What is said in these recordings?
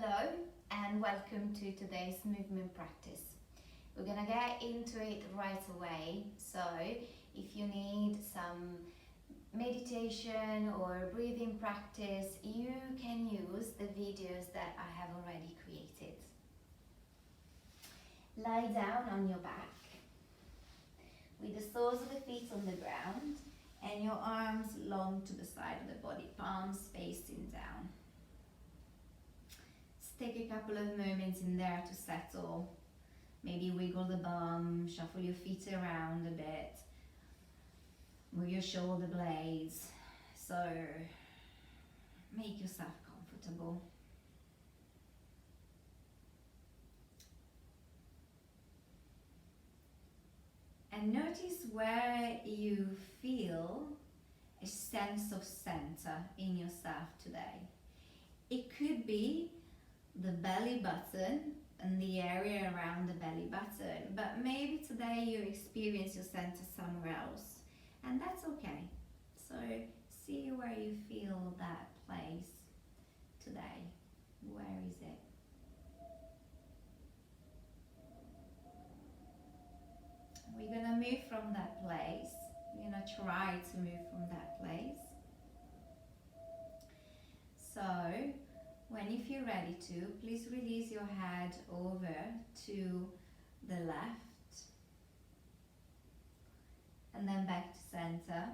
Hello and welcome to today's movement practice. We're gonna get into it right away, so if you need some meditation or breathing practice, you can use the videos that I have already created. Lie down on your back with the soles of the feet on the ground and your arms long to the side of the body, palms facing down. Take a couple of moments in there to settle. Maybe wiggle the bum, shuffle your feet around a bit, move your shoulder blades. So make yourself comfortable. And notice where you feel a sense of center in yourself today. It could be the belly button and the area around the belly button, but maybe today you experience your center somewhere else, and that's okay. So see where you feel that place today. Where is it? We're gonna move from that place. We're gonna try to move from that place. So when, if you're ready to, please release your head over to the left and then back to center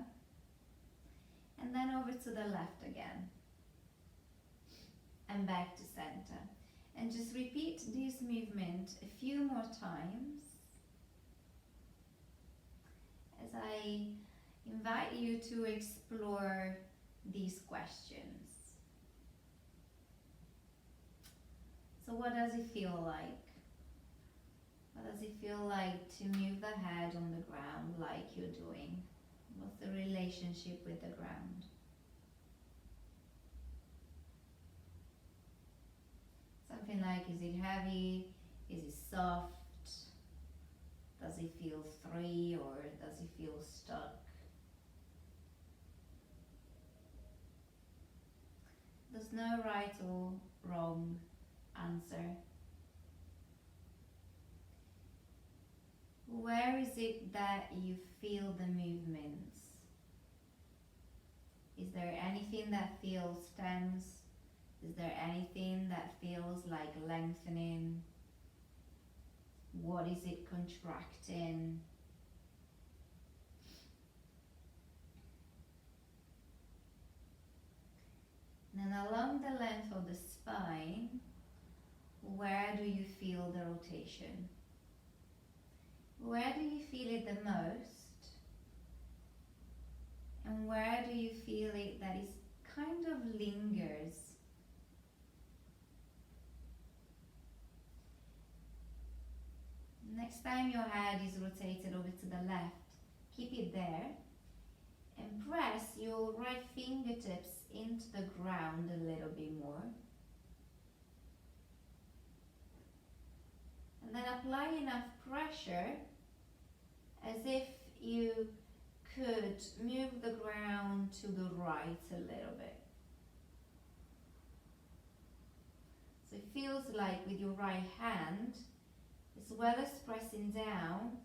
and then over to the left again and back to center. And just repeat this movement a few more times as I invite you to explore these questions. So what does it feel like? What does it feel like to move the head on the ground like you're doing? What's the relationship with the ground? Something like, is it heavy? Is it soft? Does it feel free or does it feel stuck? There's no right or wrong answer. Where is it that you feel the movements? Is there anything that feels tense? Is there anything that feels like lengthening? What is it contracting? And then along the length of the spine, where do you feel the rotation? Where do you feel it the most? And where do you feel it that is kind of lingers? Next time your head is rotated over to the left, keep it there and press your right fingertips into the ground a little bit more. And then apply enough pressure as if you could move the ground to the right a little bit. So it feels like with your right hand, as well as pressing down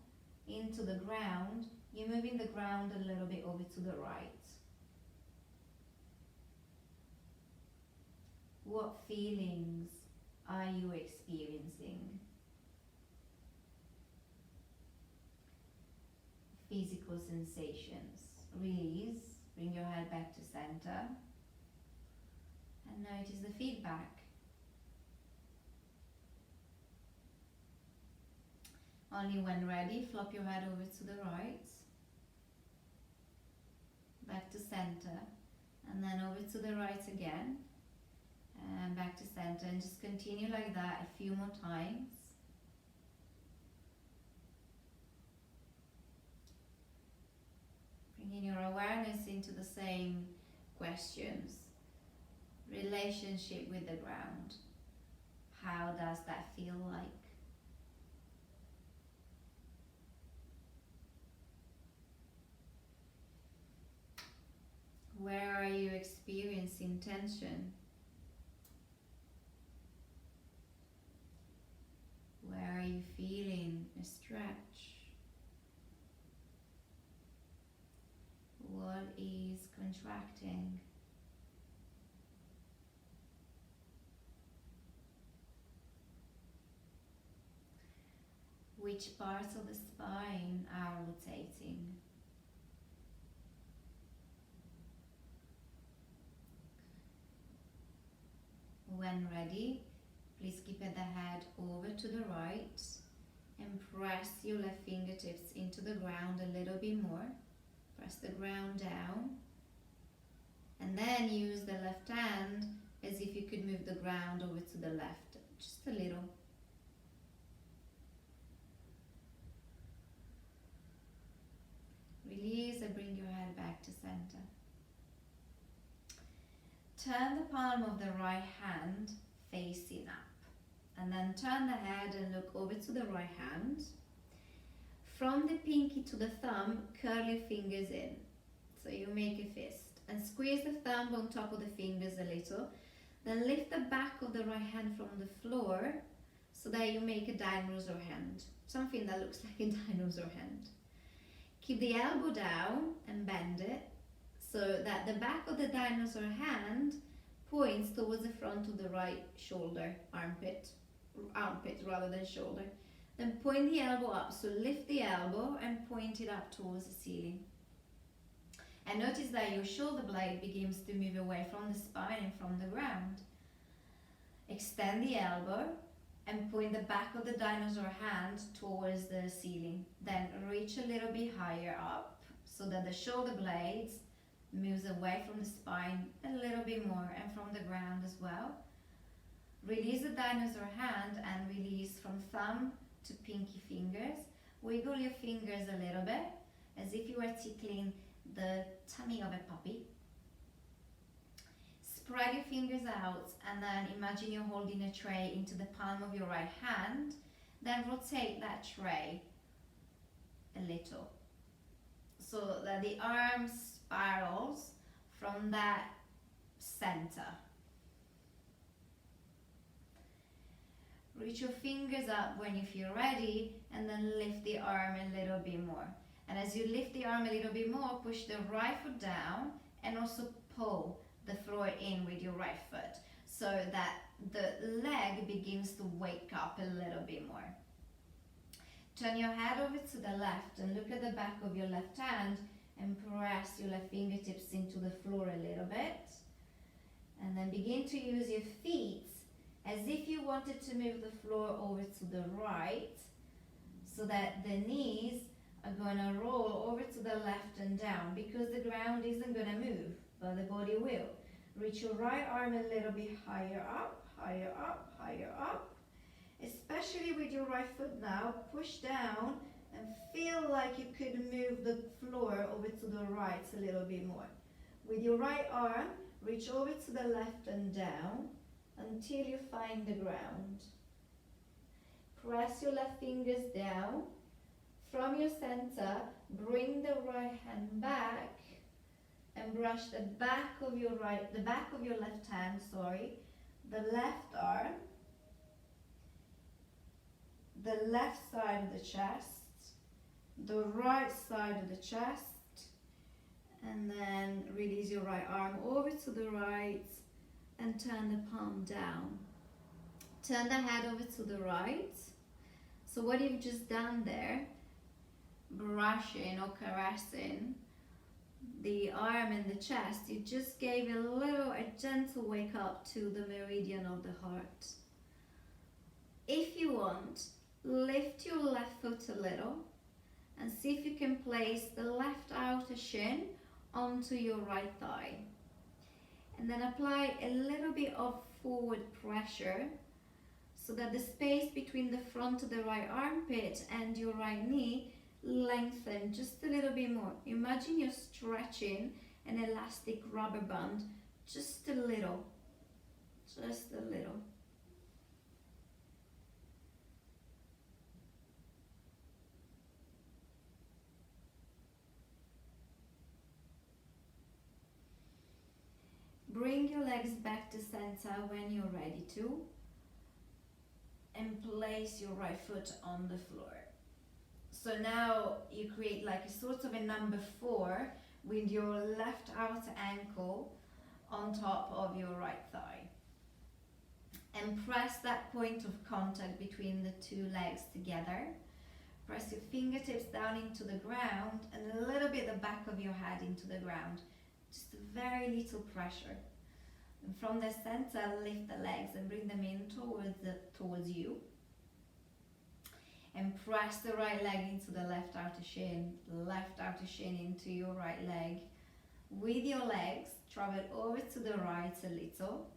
into the ground, you're moving the ground a little bit over to the right. What feelings are you experiencing? Physical sensations. Release, bring your head back to center and notice the feedback. Only when ready, flop your head over to the right, back to center, and then over to the right again, and back to center, and just continue like that a few more times. Bringing your awareness into the same questions. Relationship with the ground. How does that feel like? Where are you experiencing tension? contracting. Which parts of the spine are rotating? When ready, please keep the head over to the right and press your left fingertips into the ground a little bit more. Press the ground down and then use the left hand as if you could move the ground over to the left, just a little. Release and bring your head back to center. Turn the palm of the right hand facing up and then turn the head and look over to the right hand. From the pinky to the thumb, curl your fingers in. So you make a fist and squeeze the thumb on top of the fingers a little. Then lift the back of the right hand from the floor so that you make a dinosaur hand. Something that looks like a dinosaur hand. Keep the elbow down and bend it so that the back of the dinosaur hand points towards the front of the right shoulder, armpit rather than shoulder. Then point the elbow up, so lift the elbow and point it up towards the ceiling. And notice that your shoulder blade begins to move away from the spine and from the ground. Extend the elbow and point the back of the dinosaur hand towards the ceiling. Then reach a little bit higher up so that the shoulder blades moves away from the spine a little bit more and from the ground as well. Release the dinosaur hand and release from thumb to pinky fingers. Wiggle your fingers a little bit as if you were tickling the tummy of a puppy. Spread your fingers out and then imagine you're holding a tray into the palm of your right hand. Then rotate that tray a little so that the arm spirals from that center. Reach your fingers up when you feel ready and then lift the arm a little bit more. And as you lift the arm a little bit more, push the right foot down and also pull the floor in with your right foot so that the leg begins to wake up a little bit more. Turn your head over to the left and look at the back of your left hand and press your left fingertips into the floor a little bit. And then begin to use your feet as if you wanted to move the floor over to the right so that the knees are going to roll over to the left and down because the ground isn't going to move, but the body will. Reach your right arm a little bit higher up, higher up, higher up. Especially with your right foot now, push down and feel like you could move the floor over to the right a little bit more. With your right arm, reach over to the left and down until you find the ground. Press your left fingers down. From your center, bring the right hand back and brush the back of your left hand, the left arm, the left side of the chest, the right side of the chest, and then release your right arm over to the right and turn the palm down. Turn the head over to the right. So what you've just done there, brushing or caressing the arm and the chest, you just gave a gentle wake up to the meridian of the heart. If you want, lift your left foot a little and see if you can place the left outer shin onto your right thigh. And then apply a little bit of forward pressure so that the space between the front of the right armpit and your right knee lengthen just a little bit more. Imagine you're stretching an elastic rubber band just a little, just a little. Bring your legs back to center when you're ready to, and place your right foot on the floor. So now you create like a sort of a number 4 with your left outer ankle on top of your right thigh. And press that point of contact between the two legs together. Press your fingertips down into the ground and a little bit the back of your head into the ground. Just very little pressure. And from the center, lift the legs and bring them in towards you. And press the right leg into the left outer shin into your right leg. With your legs, travel over to the right a little.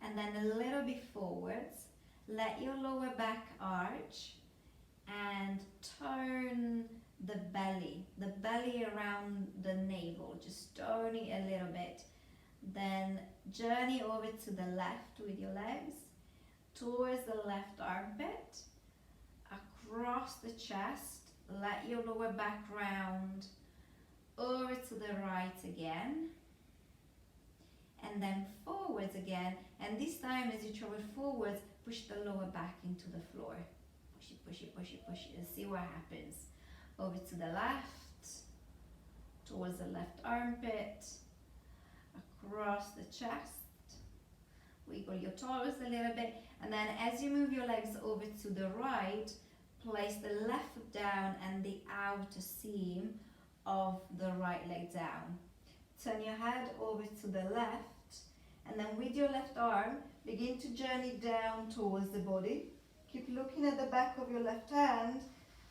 And then a little bit forwards. Let your lower back arch and turn the belly around the navel. Just turn it a little bit. Then journey over to the left with your legs, towards the left armpit, across the chest. Let your lower back round, over to the right again, and then forwards again. And this time as you travel forwards, push the lower back into the floor. Push it, push it, push it, push it, and see what happens. Over to the left, towards the left armpit, across the chest. Wiggle your toes a little bit, and then as you move your legs over to the right, place the left foot down and the outer seam of the right leg down. Turn your head over to the left, and then with your left arm, begin to journey down towards the body. Keep looking at the back of your left hand,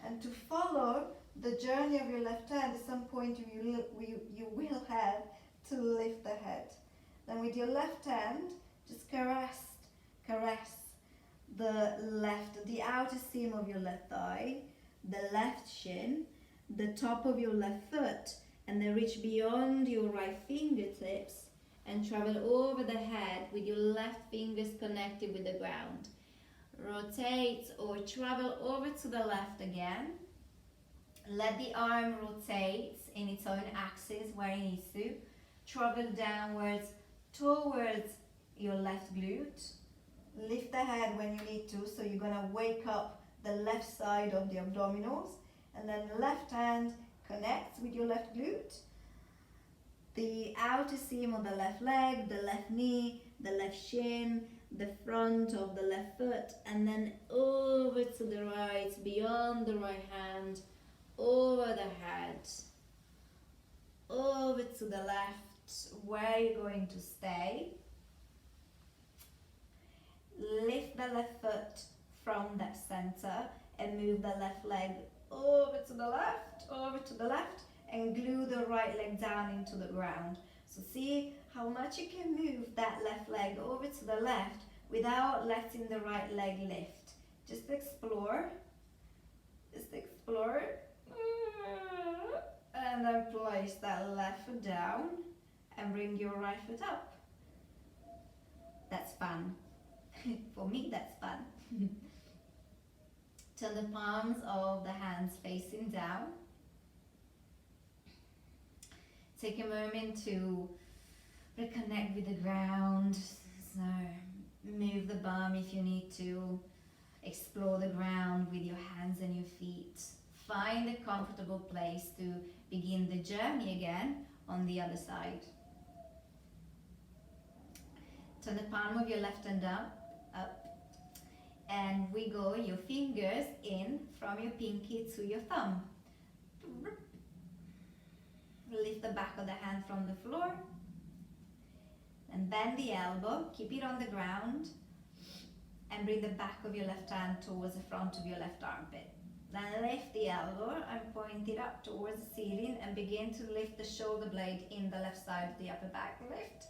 and to follow the journey of your left hand, at some point you will have to lift the head. Then with your left hand, just caress the outer seam of your left thigh, the left shin, the top of your left foot, and then reach beyond your right fingertips and travel over the head with your left fingers connected with the ground. Rotate or travel over to the left again. Let the arm rotate in its own axis where it needs to. Travel downwards towards your left glute. Lift the head when you need to, so you're gonna wake up the left side of the abdominals. And then left hand connects with your left glute. The outer seam of the left leg, the left knee, the left shin, the front of the left foot, and then over to the right, beyond the right hand, over the head, over to the left, where you're going to stay. Lift the left foot from that center and move the left leg over to the left, and glue the right leg down into the ground. So see how much you can move that left leg over to the left without letting the right leg lift. Just explore, and then place that left foot down and bring your right foot up. That's fun. For me, that's fun. Turn the palms of the hands facing down. Take a moment to reconnect with the ground. So move the bum if you need to. Explore the ground with your hands and your feet. Find a comfortable place to begin the journey again on the other side. Turn the palm of your left hand up, and wiggle your fingers in from your pinky to your thumb. Lift the back of the hand from the floor and bend the elbow, keep it on the ground, and bring the back of your left hand towards the front of your left armpit. Then lift the elbow and point it up towards the ceiling and begin to lift the shoulder blade in the left side of the upper back. Lift.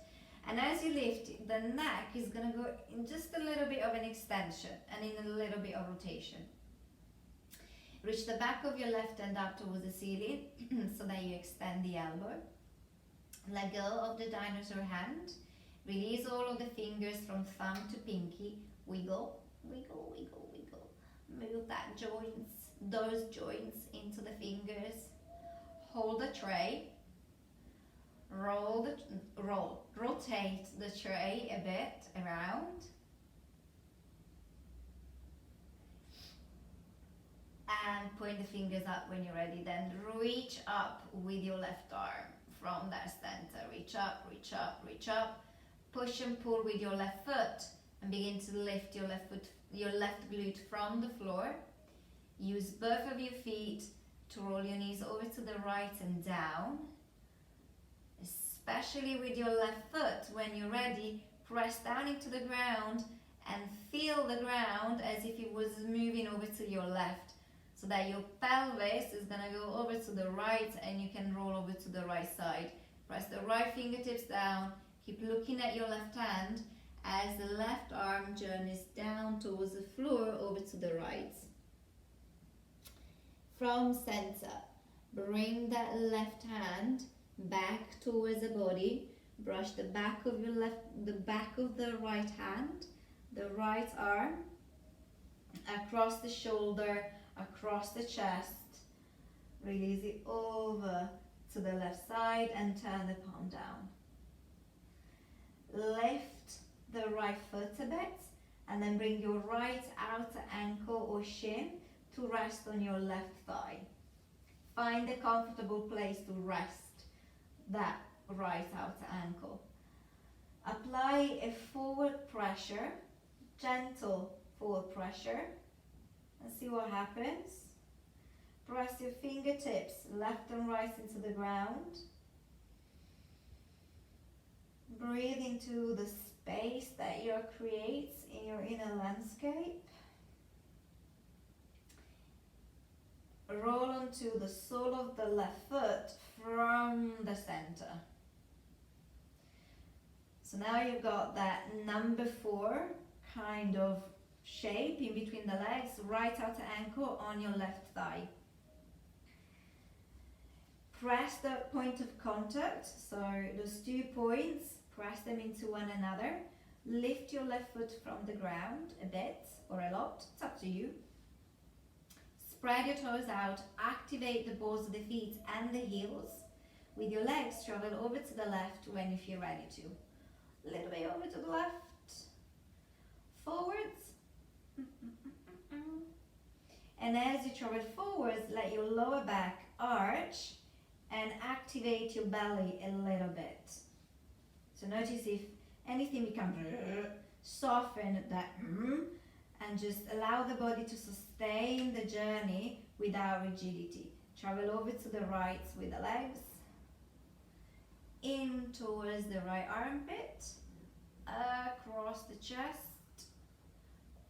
And as you lift, the neck is going to go in just a little bit of an extension and in a little bit of rotation. Reach the back of your left hand up towards the ceiling so that you extend the elbow. Let go of the dinosaur hand. Release all of the fingers from thumb to pinky. Wiggle, wiggle, wiggle, wiggle. Move those joints into the fingers. Hold the tray. Rotate the tray a bit around. And put point the fingers up when you're ready. Then reach up with your left arm from that center. Reach up, reach up, reach up. Push and pull with your left foot and begin to lift your left foot, your left glute from the floor. Use both of your feet to roll your knees over to the right and down. Especially with your left foot, when you're ready, press down into the ground and feel the ground as if it was moving over to your left, so that your pelvis is going to go over to the right and you can roll over to the right side. Press the right fingertips down, keep looking at your left hand as the left arm journeys down towards the floor over to the right. From center, bring that left hand back towards the body. Brush the back of the right hand, the right arm, across the shoulder, across the chest. Release it over to the left side and turn the palm down. Lift the right foot a bit and then bring your right outer ankle or shin to rest on your left thigh. Find a comfortable place to rest that right outer ankle. Apply a forward pressure, gentle forward pressure, and see what happens. Press your fingertips left and right into the ground. Breathe into the space that you create in your inner landscape. Roll onto the sole of the left foot from the center. So now you've got that number 4 kind of shape in between the legs, right outer ankle on your left thigh. Press the point of contact, so those 2 points, press them into one another. Lift your left foot from the ground a bit or a lot, it's up to you. Spread your toes out, activate the balls of the feet and the heels. With your legs, travel over to the left when you feel ready to. A little bit over to the left. Forwards. And as you travel forwards, let your lower back arch and activate your belly a little bit. So notice if anything becomes, soften that and just allow the body to sustain the journey without rigidity. Travel over to the right with the legs, in towards the right armpit, across the chest,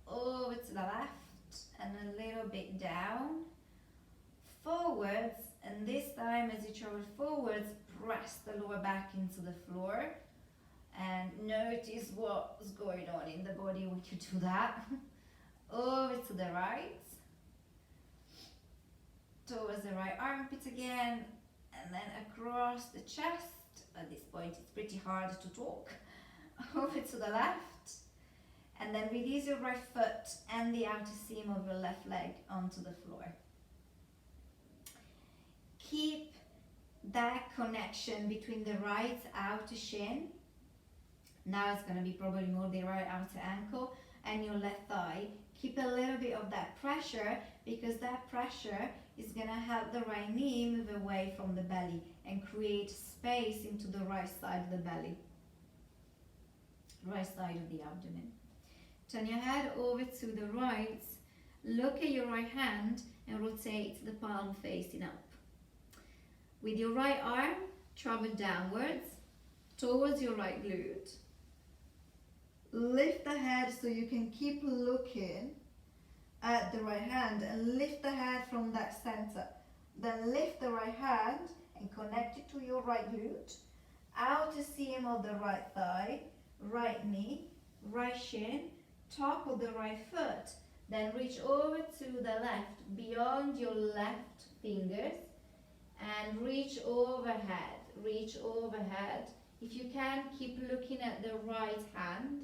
over to the left and a little bit down, forwards, and this time as you travel forwards, press the lower back into the floor and notice what's going on in the body when you do that. Over to the right, towards the right armpit again, and then across the chest. At this point it's pretty hard to talk. Over to the left, and then release your right foot and the outer seam of your left leg onto the floor. Keep that connection between the right outer shin, now it's going to be probably more the right outer ankle, and your left thigh. Keep a little bit of that pressure, because that pressure is going to help the right knee move away from the belly and create space into the right side of the belly, right side of the abdomen. Turn your head over to the right, look at your right hand and rotate the palm facing up. With your right arm, travel downwards towards your right glute. Lift the head so you can keep looking at the right hand, and lift the head from that center. Then lift the right hand and connect it to your right glute, outer seam of the right thigh, right knee, right shin, top of the right foot. Then reach over to the left, beyond your left fingers, and reach overhead, reach overhead. If you can, keep looking at the right hand,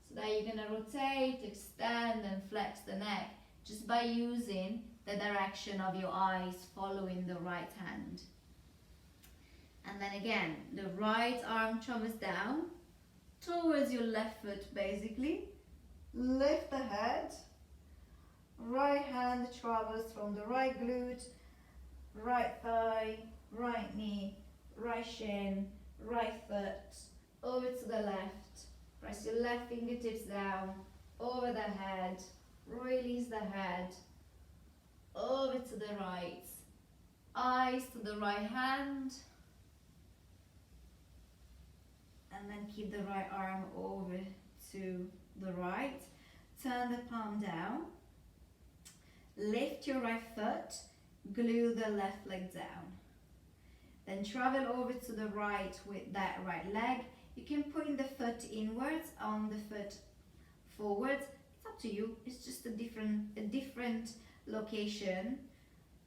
so that you're going to rotate, extend and flex the neck just by using the direction of your eyes following the right hand. And then again, the right arm travels down towards your left foot basically. Lift the head, Right hand travels from the right glute, right thigh, right knee, right shin, right foot, over to the left. Press your left fingertips down, over the head, release the head, over to the right. Eyes to the right hand, and then keep the right arm over to the right. Turn the palm down. Lift your right foot, glue the left leg down. Then travel over to the right with that right leg. You can point the foot inwards, on the foot forwards. It's up to you. It's just a different location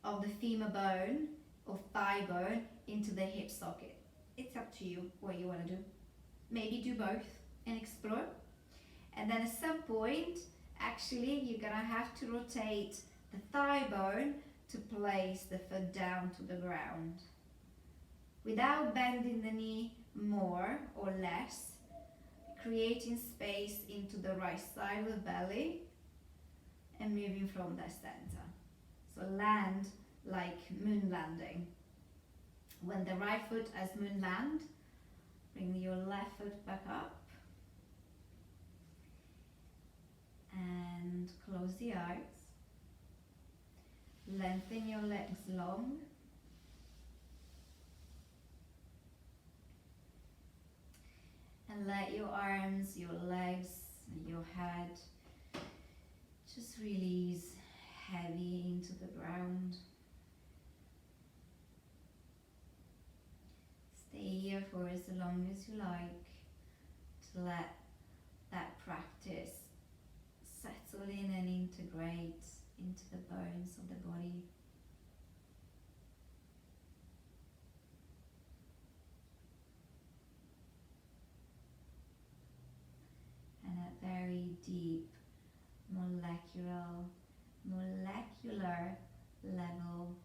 of the femur bone or thigh bone into the hip socket. It's up to you what you want to do. Maybe do both and explore. And then at some point, actually, you're gonna have to rotate the thigh bone to place the foot down to the ground. Without bending the knee more or less, creating space into the right side of the belly and moving from the center. So land like moon landing. When the right foot has moon land, bring your left foot back up and close the eyes. Lengthen your legs long. And let your arms, your legs, your head just release heavy into the ground. Stay here for as long as you like to let that practice settle in and integrate into the bones of the body. And at very deep molecular level,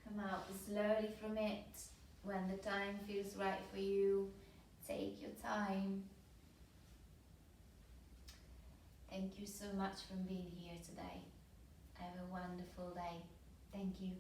come out slowly from it when the time feels right for you. Take your time. Thank you so much for being here today. Have a wonderful day. Thank you.